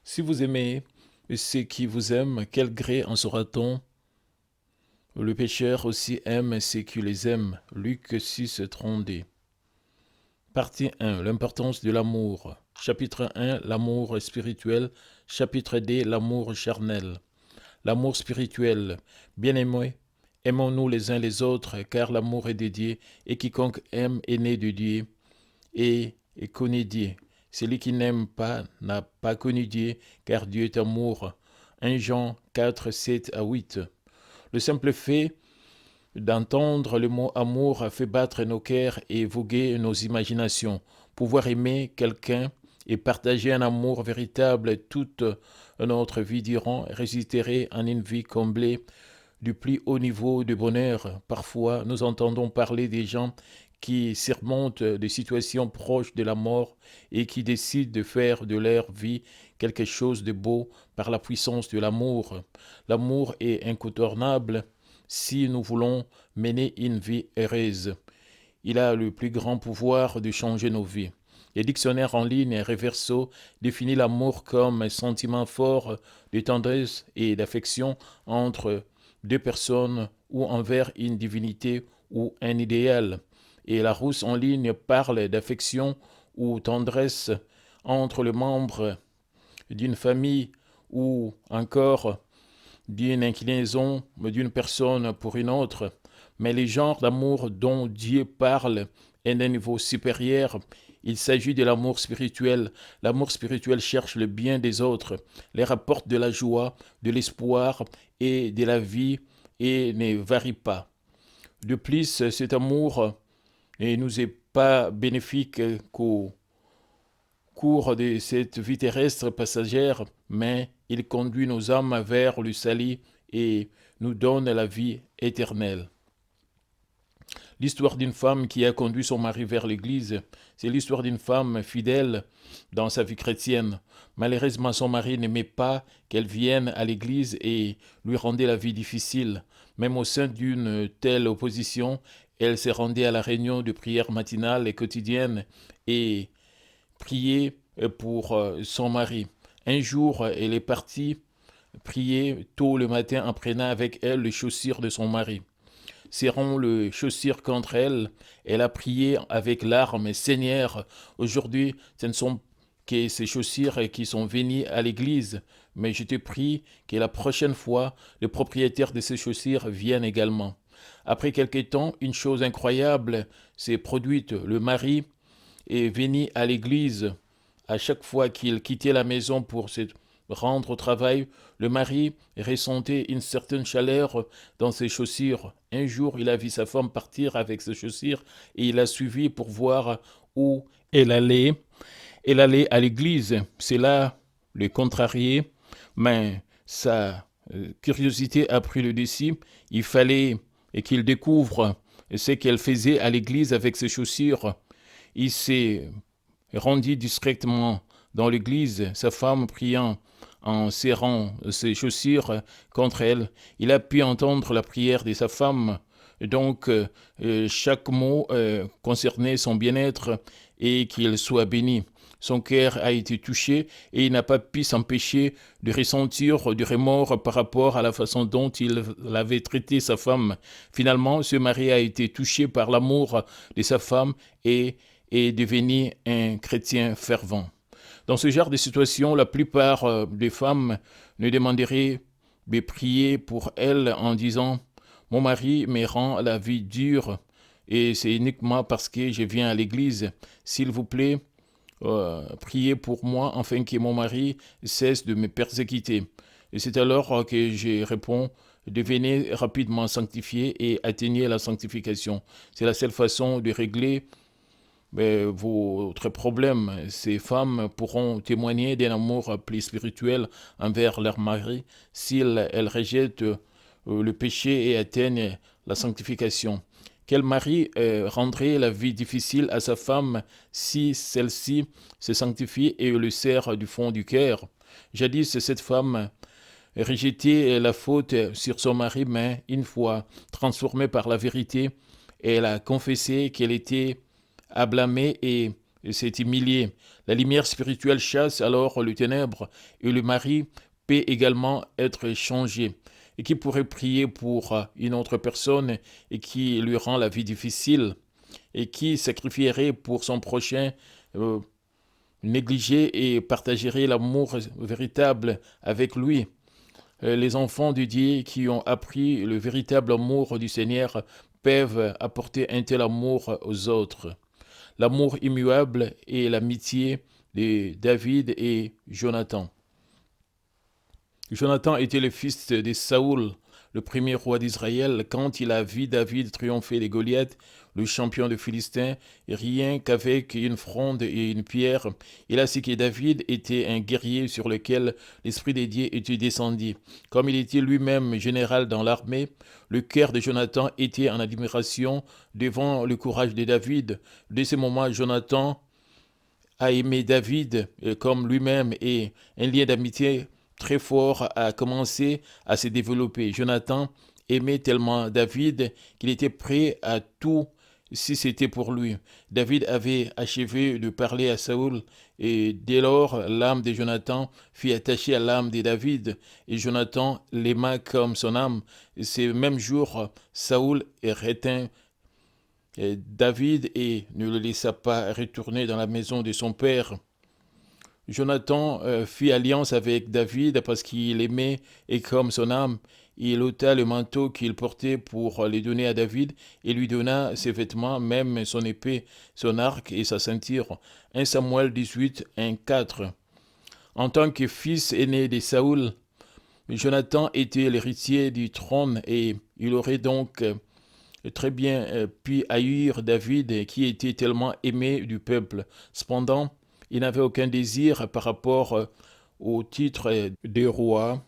Si vous aimez ceux qui vous aiment, quel gré en sera-t-on? Le pécheur aussi aime ceux qui les aiment. Luc 6, 32. Partie 1. L'importance de l'amour. Chapitre 1. L'amour spirituel. Chapitre 2. L'amour charnel. L'amour spirituel. Bien-aimés, aimons-nous les uns les autres, car l'amour est de Dieu, et quiconque aime est né de Dieu et connaît Dieu. Celui qui n'aime pas n'a pas connu Dieu, car Dieu est amour. 1 Jean 4, 7 à 8. Le simple fait d'entendre le mot amour fait battre nos cœurs et voguer nos imaginations. Pouvoir aimer quelqu'un et partager un amour véritable toute notre vie durant résisterait en une vie comblée du plus haut niveau de bonheur. Parfois, nous entendons parler des gens qui surmontent des situations proches de la mort et qui décident de faire de leur vie quelque chose de beau par la puissance de l'amour. L'amour est incontournable si nous voulons mener une vie heureuse. Il a le plus grand pouvoir de changer nos vies. Les dictionnaires en ligne Reverso définit l'amour comme un sentiment fort de tendresse et d'affection entre deux personnes ou envers une divinité ou un idéal. Et Larousse en ligne parle d'affection ou tendresse entre les membres d'une famille ou encore d'une inclinaison d'une personne pour une autre. Mais le genre d'amour dont Dieu parle est d'un niveau supérieur. Il s'agit de l'amour spirituel. L'amour spirituel cherche le bien des autres, les rapporte de la joie, de l'espoir et de la vie et ne varie pas. De plus, cet amour ne nous est pas bénéfique qu'au cours de cette vie terrestre passagère, mais il conduit nos âmes vers le salut et nous donne la vie éternelle. L'histoire d'une femme qui a conduit son mari vers l'Église, c'est l'histoire d'une femme fidèle dans sa vie chrétienne. Malheureusement, son mari n'aimait pas qu'elle vienne à l'Église et lui rendait la vie difficile. Même au sein d'une telle opposition, elle se rendait à la réunion de prière matinale et quotidienne et priait pour son mari. Un jour, elle est partie prier tôt le matin en prenant avec elle les chaussures de son mari. Serrant les chaussures contre elle, elle a prié avec larmes, Seigneur, aujourd'hui, ce ne sont que ces chaussures qui sont venues à l'église, mais je te prie que la prochaine fois, le propriétaire de ces chaussures vienne également. Après quelque temps, une chose incroyable s'est produite. Le mari est venu à l'église. À chaque fois qu'il quittait la maison pour se rendre au travail, le mari ressentait une certaine chaleur dans ses chaussures. Un jour, il a vu sa femme partir avec ses chaussures et il l'a suivie pour voir où elle allait. Elle allait à l'église. Cela le contrariait, mais sa curiosité a pris le dessus. Il fallait qu'il découvre ce qu'elle faisait à l'église avec ses chaussures. Il s'est rendu discrètement dans l'église, sa femme priant en serrant ses chaussures contre elle. Il a pu entendre la prière de sa femme. Donc, chaque mot concernait son bien-être et qu'il soit béni. Son cœur a été touché et il n'a pas pu s'empêcher de ressentir du remords par rapport à la façon dont il avait traité sa femme. Finalement, ce mari a été touché par l'amour de sa femme et est devenu un chrétien fervent. Dans ce genre de situation, la plupart des femmes ne demanderaient de prier pour elles en disant « Mon mari me rend la vie dure et c'est uniquement parce que je viens à l'église. S'il vous plaît, priez pour moi afin que mon mari cesse de me persécuter. » Et c'est alors que je réponds « Devenez rapidement sanctifiés et atteignez la sanctification. » C'est la seule façon de régler votre problème. Ces femmes pourront témoigner d'un amour plus spirituel envers leur mari s'ils elles rejettent le péché et atteignent la sanctification. Quel mari rendrait la vie difficile à sa femme si celle-ci se sanctifie et le sert du fond du cœur? Jadis, cette femme rejetait la faute sur son mari, mais une fois transformée par la vérité, elle a confessé qu'elle était à blâmer et s'est humilié. La lumière spirituelle chasse alors le ténèbre et le mari peut également être changé. Et qui pourrait prier pour une autre personne et qui lui rend la vie difficile et qui sacrifierait pour son prochain, négliger et partagerait l'amour véritable avec lui. Les enfants de Dieu qui ont appris le véritable amour du Seigneur peuvent apporter un tel amour aux autres. L'amour immuable et l'amitié de David et Jonathan. Jonathan était le fils de Saoul, le premier roi d'Israël. Quand il a vu David triompher de Goliath, le champion de Philistins, rien qu'avec une fronde et une pierre, il a su que David était un guerrier sur lequel l'Esprit de Dieu était descendu. Comme il était lui-même général dans l'armée, le cœur de Jonathan était en admiration devant le courage de David. De ce moment, Jonathan a aimé David comme lui-même et un lien d'amitié très fort a commencé à se développer. Jonathan aimait tellement David qu'il était prêt à tout si c'était pour lui. David avait achevé de parler à Saoul et dès lors l'âme de Jonathan fut attachée à l'âme de David et Jonathan l'aima comme son âme. Ce même jour, Saoul retint David et ne le laissa pas retourner dans la maison de son père. Jonathan fit alliance avec David parce qu'il aimait et comme son âme, il ôta le manteau qu'il portait pour le donner à David et lui donna ses vêtements, même son épée, son arc et sa ceinture. 1 Samuel 18, 1, 4. En tant que fils aîné de Saoul, Jonathan était l'héritier du trône et il aurait donc très bien pu haïr David qui était tellement aimé du peuple. Cependant, il n'avait aucun désir par rapport au titre de roi.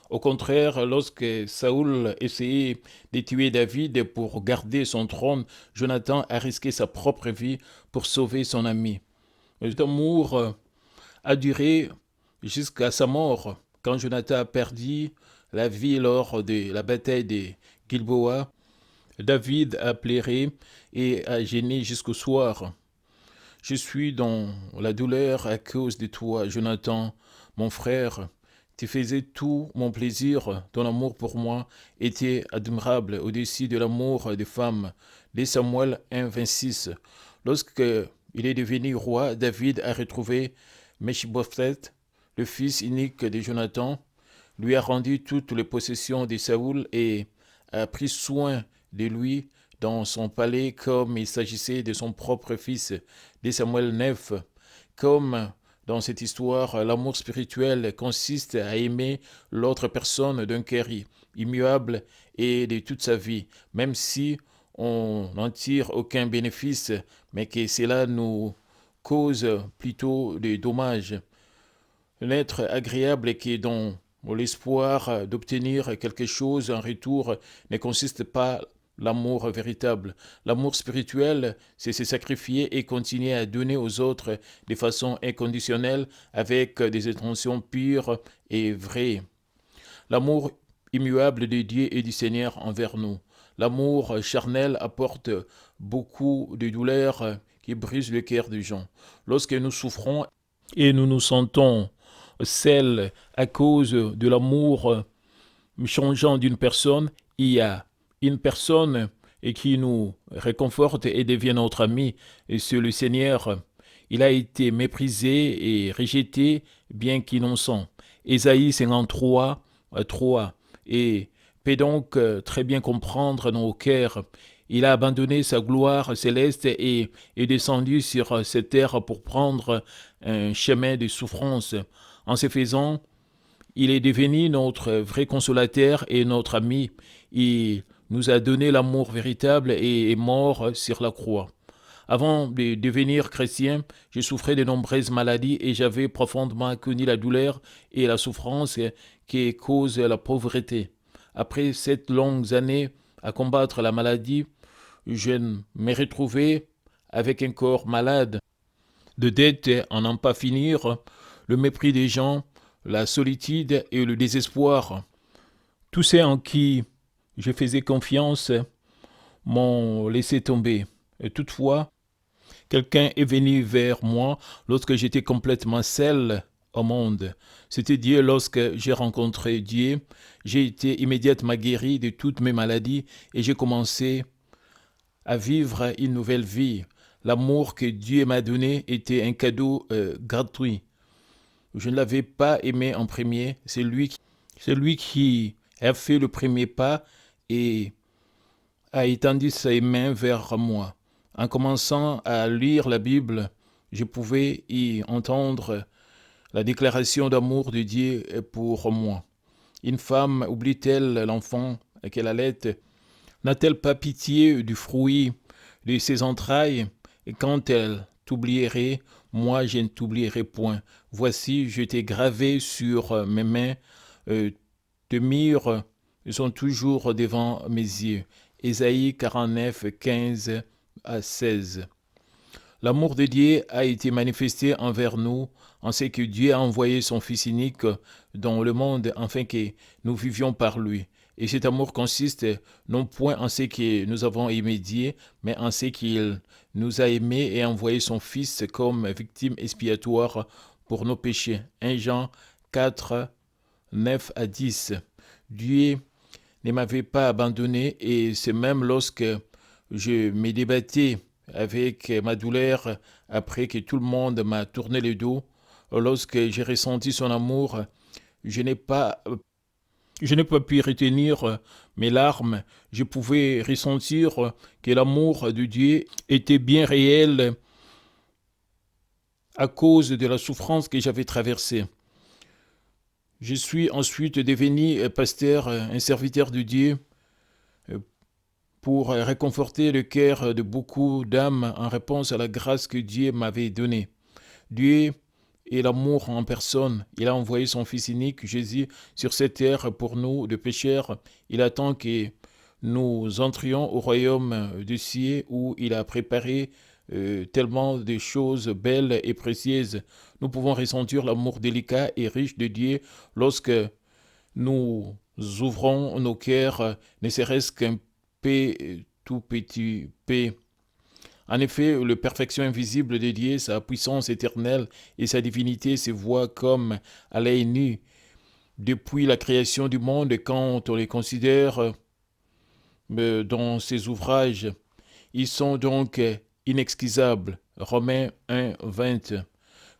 Au contraire, lorsque Saoul essayait de tuer David pour garder son trône, Jonathan a risqué sa propre vie pour sauver son ami. Cet amour a duré jusqu'à sa mort. Quand Jonathan a perdu la vie lors de la bataille de Gilboa, David a pleuré et a gêné jusqu'au soir. Je suis dans la douleur à cause de toi, Jonathan, mon frère. Tu faisais tout mon plaisir, ton amour pour moi était admirable au-dessus de l'amour des femmes. De Samuel 1, 26. Lorsque il est devenu roi, David a retrouvé Mephibosheth, le fils unique de Jonathan, lui a rendu toutes les possessions de Saoul et a pris soin de lui dans son palais comme il s'agissait de son propre fils. De Samuel 9. Comme dans cette histoire, l'amour spirituel consiste à aimer l'autre personne d'un cœur immuable et de toute sa vie, même si on n'en tire aucun bénéfice, mais que cela nous cause plutôt des dommages. L'être agréable est que dans l'espoir d'obtenir quelque chose en retour ne consiste pas l'amour véritable. L'amour spirituel, c'est se sacrifier et continuer à donner aux autres de façon inconditionnelle avec des intentions pures et vraies. L'amour immuable de Dieu et du Seigneur envers nous. L'amour charnel apporte beaucoup de douleurs qui brisent le cœur des gens. Lorsque nous souffrons et nous nous sentons seuls à cause de l'amour changeant d'une personne, il y a une personne qui nous réconforte et devient notre ami, et c'est le Seigneur. Il a été méprisé et rejeté, bien qu'innocent. Ésaïe 53, 3. Et peut donc très bien comprendre nos cœurs. Il a abandonné sa gloire céleste et est descendu sur cette terre pour prendre un chemin de souffrance. En se faisant, il est devenu notre vrai consolateur et notre ami. Il nous a donné l'amour véritable et est mort sur la croix. Avant de devenir chrétien, je souffrais de nombreuses maladies et j'avais profondément connu la douleur et la souffrance qui cause la pauvreté. Après 7 longues années à combattre la maladie, je me retrouvais avec un corps malade, de dettes à n'en pas finir, le mépris des gens, la solitude et le désespoir. Tous ceux en qui je faisais confiance m'ont laissé tomber. Et toutefois, Quelqu'un est venu vers moi lorsque j'étais complètement seul au monde. C'était Dieu. Lorsque j'ai rencontré Dieu, j'ai été immédiatement guéri de toutes mes maladies et j'ai commencé à vivre une nouvelle vie. L'amour que Dieu m'a donné était un cadeau gratuit. Je ne l'avais pas aimé en premier. C'est lui qui a fait le premier pas et a étendu ses mains vers moi. En commençant à lire la Bible, je pouvais y entendre la déclaration d'amour de Dieu pour moi. Une femme oublie-t-elle l'enfant qu'elle allait? N'a-t-elle pas pitié du fruit de ses entrailles? Et quand elle t'oublierait, moi je ne t'oublierai point. Voici, je t'ai gravé sur mes mains, tes murs sont toujours devant mes yeux. Ésaïe 49, 15 à 16. L'amour de Dieu a été manifesté envers nous en ce que Dieu a envoyé son Fils unique dans le monde afin que nous vivions par lui. Et cet amour consiste non point en ce que nous avons aimé Dieu, mais en ce qu'il nous a aimés et envoyé son Fils comme victime expiatoire pour nos péchés. 1 Jean 4, 9 à 10. Dieu ne m'avait pas abandonné et c'est même lorsque je me débattais avec ma douleur après que tout le monde m'a tourné le dos, lorsque j'ai ressenti son amour, je n'ai pas pu retenir mes larmes. Je pouvais ressentir que l'amour de Dieu était bien réel à cause de la souffrance que j'avais traversée. Je suis ensuite devenu pasteur, un serviteur de Dieu, pour réconforter le cœur de beaucoup d'âmes en réponse à la grâce que Dieu m'avait donnée. Dieu est l'amour en personne. Il a envoyé son Fils unique, Jésus, sur cette terre pour nous, de pécheurs. Il attend que nous entrions au royaume des cieux où il a préparé tellement de choses belles et précieuses. Nous pouvons ressentir l'amour délicat et riche de Dieu lorsque nous ouvrons nos cœurs, ne serait-ce qu'un tout petit p. En effet, la perfection invisible de Dieu, sa puissance éternelle et sa divinité se voient comme à l'œil nu depuis la création du monde quand on les considère dans ses ouvrages. Ils sont donc inexcusables. Romains 1, 20.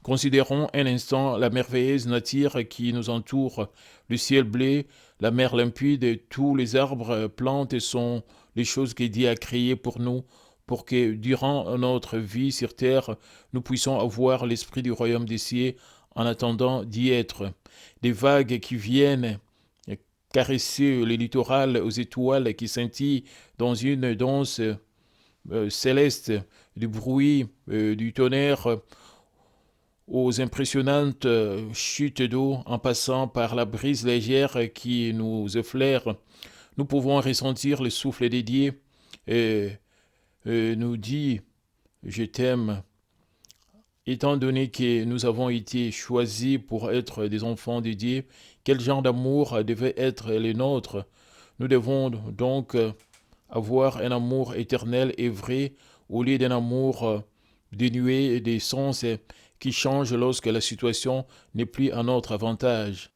Considérons un instant la merveilleuse nature qui nous entoure. Le ciel bleu, la mer limpide, tous les arbres, plantes sont les choses que Dieu a créées pour nous, pour que durant notre vie sur terre, nous puissions avoir l'esprit du royaume des cieux en attendant d'y être. Des vagues qui viennent caresser le littoral aux étoiles qui scintillent dans une danse céleste, du bruit, du tonnerre, aux impressionnantes chutes d'eau en passant par la brise légère qui nous effleure. Nous pouvons ressentir le souffle de Dieu et nous dit « Je t'aime ». Étant donné que nous avons été choisis pour être des enfants de Dieu, quel genre d'amour devait être le nôtre? Nous devons donc avoir un amour éternel et vrai au lieu d'un amour dénué des sens qui change lorsque la situation n'est plus à notre avantage.